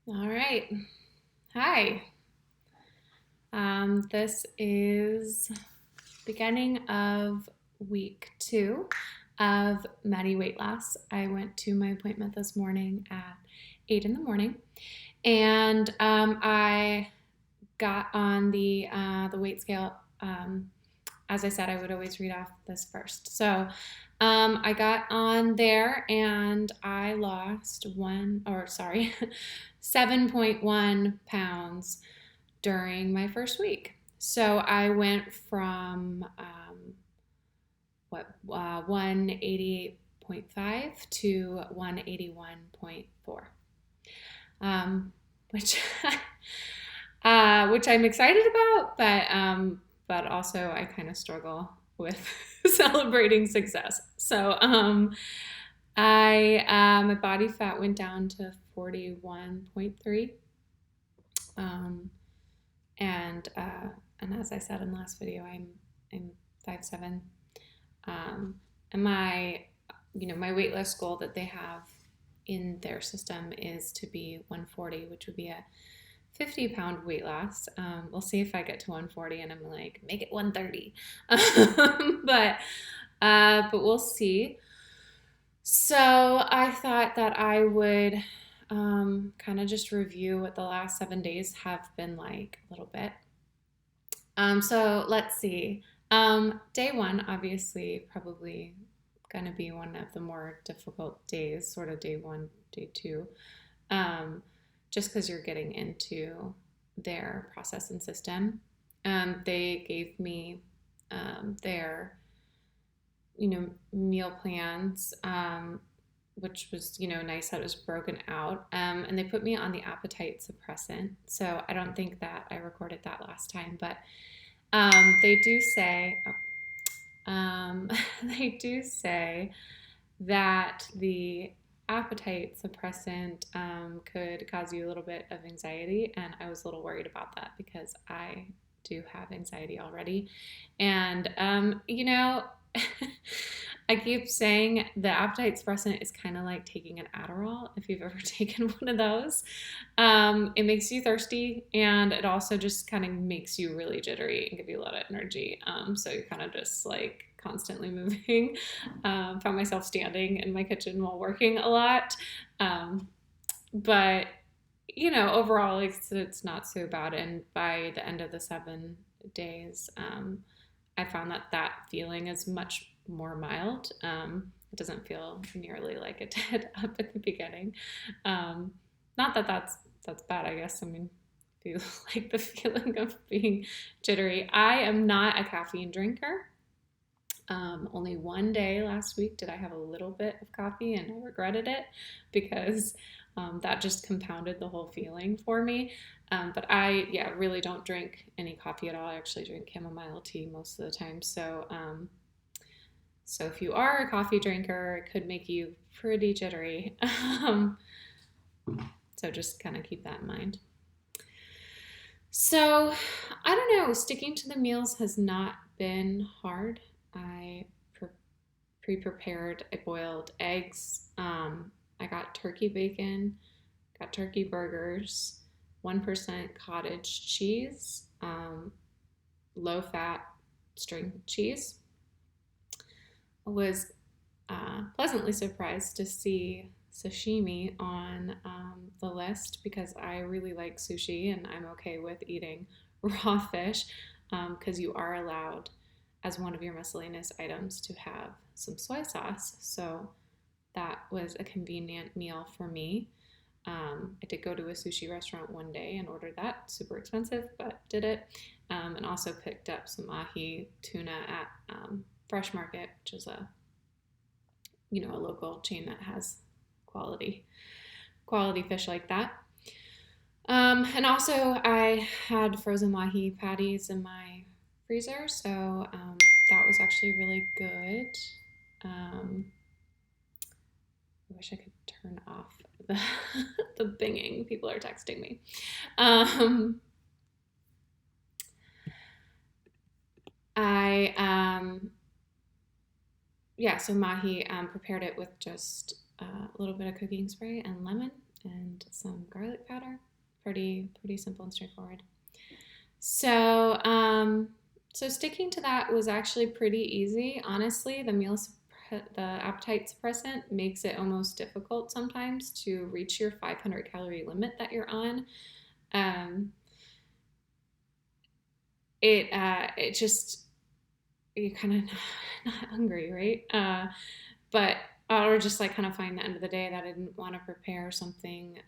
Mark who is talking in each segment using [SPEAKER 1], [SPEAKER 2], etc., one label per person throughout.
[SPEAKER 1] All right. Hi. This is beginning of week 2 of Medi Weightloss. I went to my appointment this morning at 8 in the morning, and I got on the weight scale. As I said, I would always read off this first. So I got on there and I lost 7.1 pounds during my first week. So I went from 188.5 to 181.4, which which I'm excited about, but also I kind of struggle with celebrating success. So my body fat went down to 41.3. Um, and as I said in the last video, I'm 5'7". And my weight loss goal that they have in their system is to be 140, which would be a 50-pound weight loss. We'll see if I get to 140 and I'm like, make it 130. But we'll see. So I thought that I would kind of just review what the last 7 days have been like a little bit. So let's see. Day one, obviously, probably going to be one of the more difficult days, sort of day one, day two, just because you're getting into their process and system. They gave me their, meal plans, which was, nice that it was broken out. And they put me on the appetite suppressant. So I don't think that I recorded that last time, but they do say, they do say that the appetite suppressant could cause you a little bit of anxiety, and I was a little worried about that because I do have anxiety already. And I keep saying the appetite suppressant is kind of like taking an Adderall, if you've ever taken one of those. It makes you thirsty, and it also just kind of makes you really jittery and give you a lot of energy. So you're kind of just like constantly moving. Found myself standing in my kitchen while working a lot. But overall, it's not so bad. And by the end of the 7 days, I found that feeling is much more mild. It doesn't feel nearly like it did up at the beginning. Not that that's bad, I guess. I mean, if you like the feeling of being jittery. I am not a caffeine drinker. Only one day last week did I have a little bit of coffee, and I regretted it because that just compounded the whole feeling for me. But I, really don't drink any coffee at all. I actually drink chamomile tea most of the time. So if you are a coffee drinker, it could make you pretty jittery. So just kind of keep that in mind. So I don't know, sticking to the meals has not been hard. I pre-prepared, I boiled eggs. I got turkey bacon, got turkey burgers, 1% cottage cheese, low-fat string cheese. I was pleasantly surprised to see sashimi on the list because I really like sushi and I'm okay with eating raw fish because you are allowed as one of your miscellaneous items to have some soy sauce. So that was a convenient meal for me. I did go to a sushi restaurant one day and ordered that. Super expensive, but did it. And also picked up some ahi tuna at Fresh Market, which is a local chain that has quality fish like that. And also I had frozen mahi patties in my freezer, so that was actually really good. I wish I could turn off the, the binging. People are texting me. So mahi, prepared it with just a little bit of cooking spray and lemon and some garlic powder. pretty simple and straightforward. So sticking to that was actually pretty easy. Honestly, the appetite suppressant makes it almost difficult sometimes to reach your 500 calorie limit that you're on. Um, it just, you're kind of not hungry, right? But or just like kind of find the end of the day that I didn't want to prepare something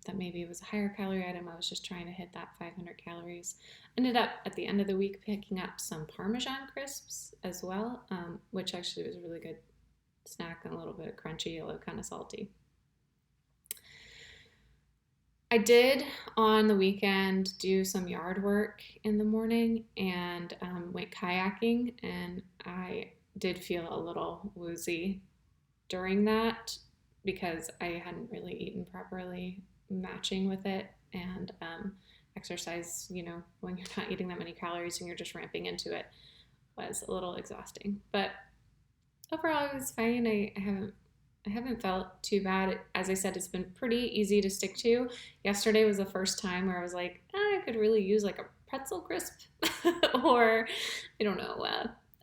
[SPEAKER 1] that maybe was a higher calorie item. I was just trying to hit that 500 calories. Ended up at the end of the week picking up some Parmesan crisps as well, which actually was a really good snack and a little bit crunchy, a little kind of salty. I did on the weekend do some yard work in the morning and went kayaking, and I did feel a little woozy during that because I hadn't really eaten properly, matching with it. And exercise, when you're not eating that many calories and you're just ramping into it, was a little exhausting. But overall, it was fine. I haven't felt too bad. As I said, it's been pretty easy to stick to. Yesterday was the first time where I was like, I could really use like a pretzel crisp or, I don't know,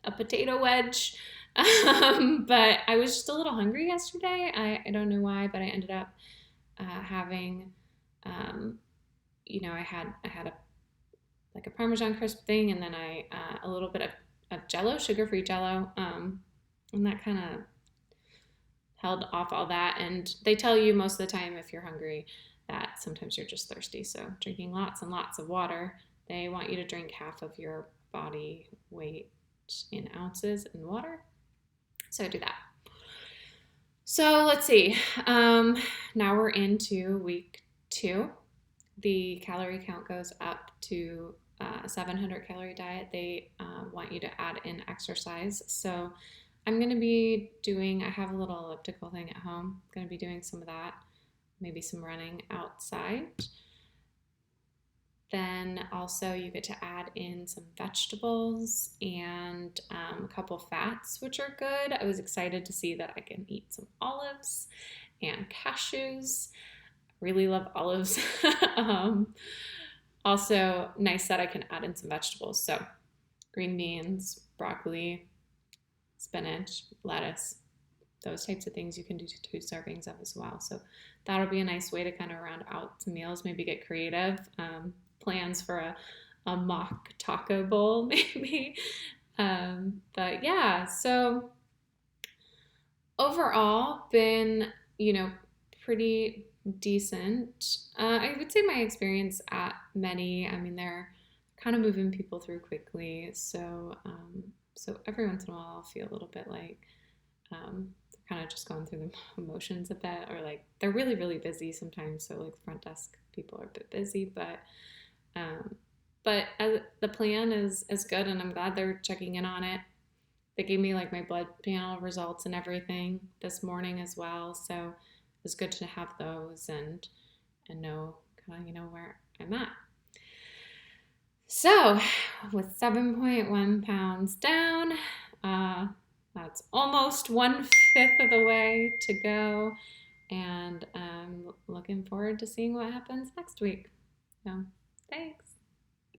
[SPEAKER 1] a potato wedge. But I was just a little hungry yesterday. I don't know why, but I ended up having, I had a Parmesan crisp thing, and then a little bit of Jello, sugar-free Jello, and that kind of held off all that. And they tell you most of the time if you're hungry that sometimes you're just thirsty. So drinking lots and lots of water. They want you to drink half of your body weight in ounces in water. So do that. So let's see. Now we're into week 2. The calorie count goes up to a 700 calorie diet. They want you to add in exercise. So I'm going to be I have a little elliptical thing at home. I'm going to be doing some of that, maybe some running outside. Then also you get to add in some vegetables and a couple fats, which are good. I was excited to see that I can eat some olives and cashews. Really love olives. Also nice that I can add in some vegetables. So green beans, broccoli, spinach, lettuce, those types of things you can do 2 servings of as well. So that'll be a nice way to kind of round out some meals, maybe get creative. Plans for a mock taco bowl maybe. But yeah, so overall been, pretty decent. I would say my experience at Medi, they're kind of moving people through quickly. So every once in a while I'll feel a little bit like they're kind of just going through the emotions a bit, or like they're really, really busy sometimes. So like the front desk people are a bit busy, but the plan is good, and I'm glad they're checking in on it. They gave me like my blood panel results and everything this morning as well. So it was good to have those and know kind of, where I'm at. So with 7.1 pounds down, that's almost 1/5 of the way to go. And I'm looking forward to seeing what happens next week. So thanks.